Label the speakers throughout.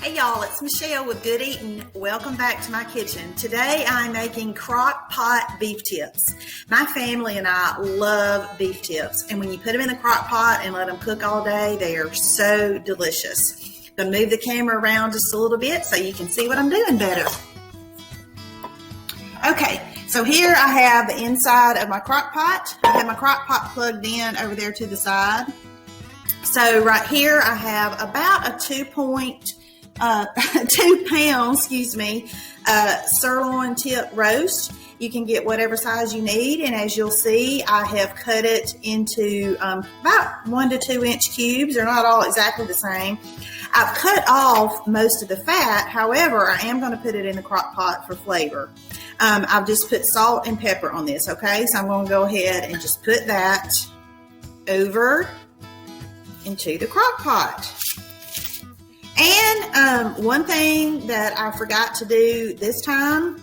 Speaker 1: Hey y'all, it's Michelle with Good Eatin. Welcome back to my kitchen. Today I'm making Crockpot beef tips. My family and I love beef tips, and when you put them in the crock pot and let them cook all day, they are so delicious. I'm going to move the camera around just a little bit so you can see what I'm doing better. Okay, so here I have the inside of my crock pot. I have my crock pot plugged in over there to the side. So right here I have about a 2 pound, sirloin tip roast. You can get whatever size you need, and as you'll see, I have cut it into about 1 to 2 inch cubes. They're not all exactly the same. I've cut off most of the fat. However, I am going to put it in the crock pot for flavor. I've just put salt and pepper on this, okay? So I'm going to go ahead and just put that over into the crock pot. And one thing that I forgot to do this time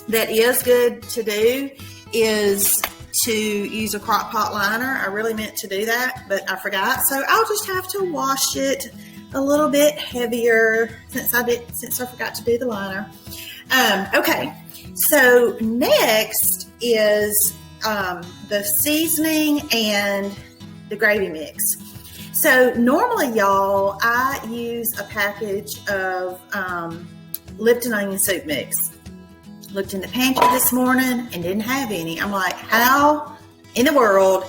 Speaker 1: that is good to do is to use a crock pot liner. I really meant to do that, but I forgot. So I'll just have to wash it a little bit heavier since I forgot to do the liner. Okay, so next is the seasoning and the gravy mix. So normally, y'all, I use a package of Lipton onion soup mix. Looked in the pantry this morning and didn't have any. I'm like, how in the world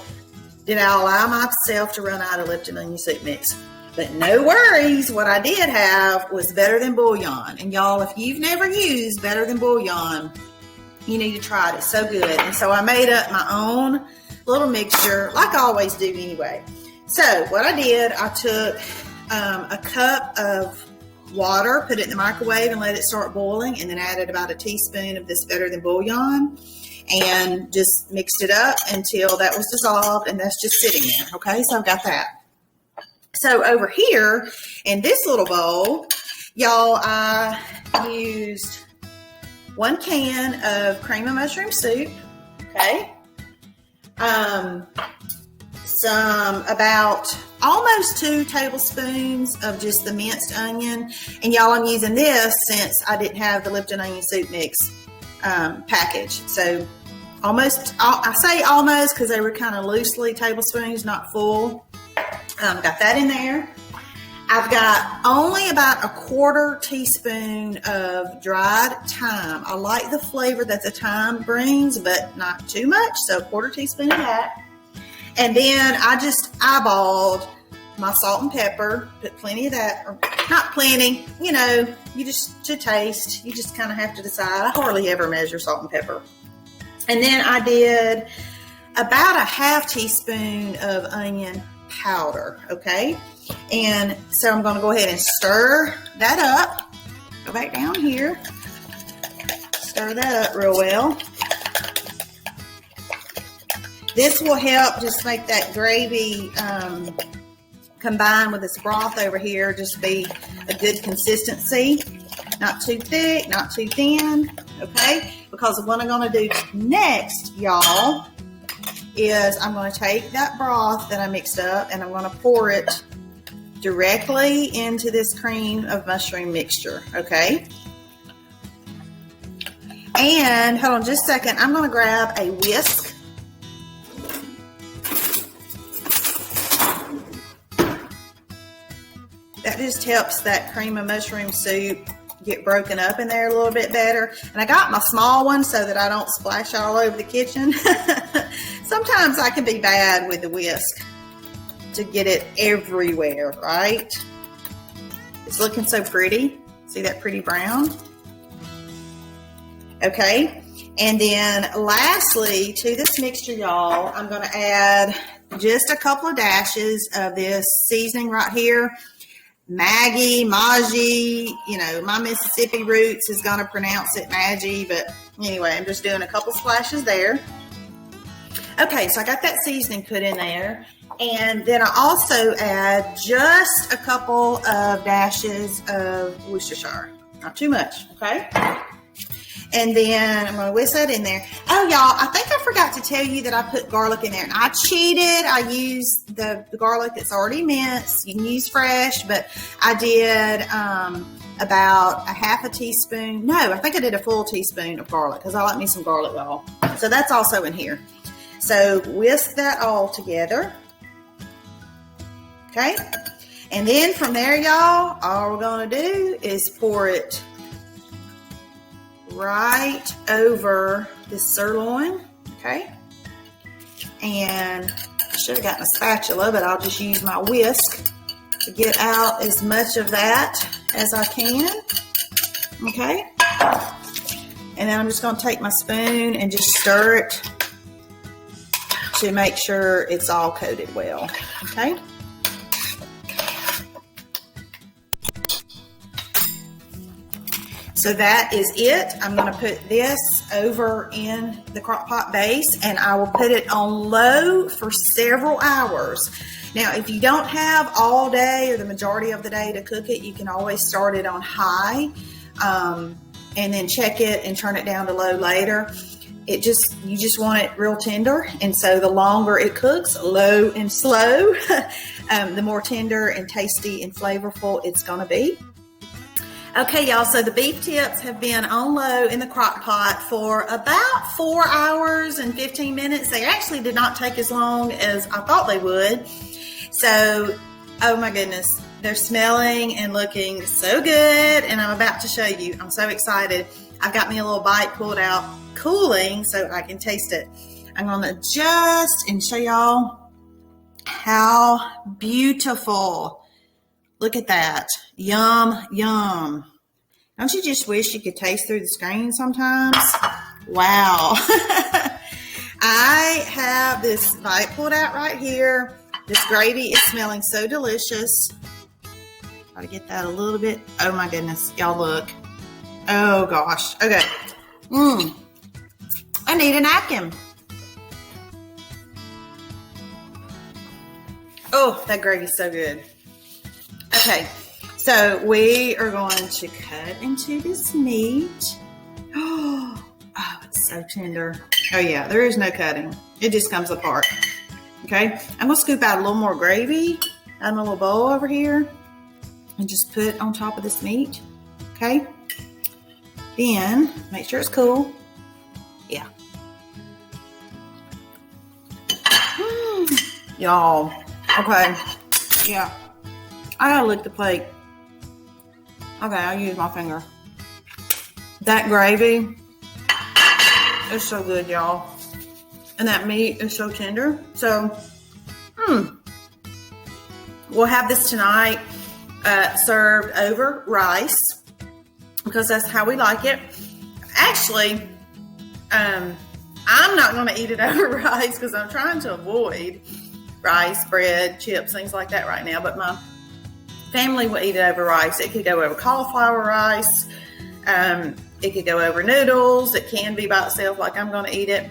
Speaker 1: did I allow myself to run out of Lipton onion soup mix? But no worries, what I did have was Better Than Bouillon. And y'all, if you've never used Better Than Bouillon, you need to try it. It's so good. And so I made up my own little mixture, like I always do anyway. So what I did, I took a cup of water, put it in the microwave and let it start boiling, and then added about a teaspoon of this Better Than Bouillon and just mixed it up until that was dissolved, and that's just sitting there, okay? So I've got that. So over here in this little bowl, y'all, I used 1 can of cream of mushroom soup, okay? About almost 2 tablespoons of just the minced onion. And y'all, I'm using this since I didn't have the Lipton onion soup mix package. So almost, I say almost because they were kind of loosely tablespoons, not full. Got that in there. I've got only about a 1/4 teaspoon of dried thyme. I like the flavor that the thyme brings, but not too much. So a 1/4 teaspoon of that. And then I just eyeballed my salt and pepper, put plenty of that, or not plenty, you know, you just, to taste, you just kind of have to decide. I hardly ever measure salt and pepper. And then I did about a 1/2 teaspoon of onion powder, okay? And so I'm going to go ahead and stir that up. Go back down here, stir that up real well. This will help just make that gravy combined with this broth over here just be a good consistency. Not too thick, not too thin, okay? Because what I'm going to do next, y'all, is I'm going to take that broth that I mixed up and I'm going to pour it directly into this cream of mushroom mixture, okay? And hold on just a second, I'm going to grab a whisk. That just helps that cream of mushroom soup get broken up in there a little bit better. And I got my small one so that I don't splash all over the kitchen. Sometimes I can be bad with the whisk to get it everywhere, right? It's looking so pretty. See that pretty brown? Okay. And then lastly, to this mixture, y'all, I'm going to add just a couple of dashes of this seasoning right here. Maggi, you know, my Mississippi roots is going to pronounce it Maggi, but anyway, I'm just doing a couple splashes there. Okay, so I got that seasoning put in there. And then I also add just a couple of dashes of Worcestershire. Not too much, okay? And then I'm going to whisk that in there. Oh, y'all, I think I forgot to tell you that I put garlic in there. And I cheated. I used the garlic that's already minced. You can use fresh, but I did about a half a teaspoon. No, I think I did a full teaspoon of garlic because I like me some garlic, y'all. So that's also in here. So whisk that all together. Okay. And then from there, y'all, all we're going to do is pour it right over this sirloin, okay? And I should have gotten a spatula, but I'll just use my whisk to get out as much of that as I can, okay? And then I'm just going to take my spoon and just stir it to make sure it's all coated well, okay? So that is it. I'm going to put this over in the crock pot base and I will put it on low for several hours. Now, if you don't have all day or the majority of the day to cook it, you can always start it on high and then check it and turn it down to low later. You just want it real tender. And so the longer it cooks, low and slow, the more tender and tasty and flavorful it's going to be. Okay, y'all, so the beef tips have been on low in the crock pot for about 4 hours and 15 minutes. They actually did not take as long as I thought they would. So, oh my goodness, they're smelling and looking so good, and I'm about to show you. I'm so excited. I've got me a little bite pulled out, cooling, so I can taste it. I'm going to adjust and show y'all how beautiful. Look at that. Yum, yum. Don't you just wish you could taste through the screen sometimes? Wow. I have this bite pulled out right here. This gravy is smelling so delicious. Try to get that a little bit. Oh my goodness. Y'all look. Oh gosh. Okay. I need a napkin. Oh, that gravy's so good. Okay, so we are going to cut into this meat. Oh, it's so tender. Oh yeah, there is no cutting. It just comes apart. Okay, I'm gonna scoop out a little more gravy out of my little bowl over here and just put it on top of this meat. Okay, then make sure it's cool. Yeah. Y'all, okay, yeah. I gotta lick the plate. Okay, I'll use my finger. That gravy is so good, y'all. And that meat is so tender. So, we'll have this tonight served over rice because that's how we like it. Actually, I'm not going to eat it over rice because I'm trying to avoid rice, bread, chips, things like that right now. But my family will eat it over rice. It could go over cauliflower rice. It could go over noodles. It can be by itself like I'm going to eat it.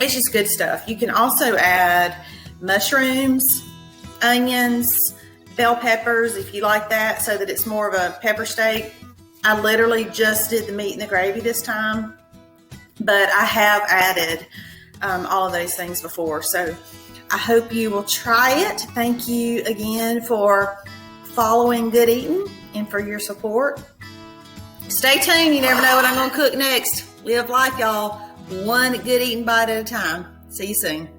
Speaker 1: It's just good stuff. You can also add mushrooms, onions, bell peppers if you like that so that it's more of a pepper steak. I literally just did the meat and the gravy this time, but I have added all of those things before. So I hope you will try it. Thank you again for following Good Eatin' and for your support. Stay tuned. You never know what I'm going to cook next. Live life, y'all. One good eating bite at a time. See you soon.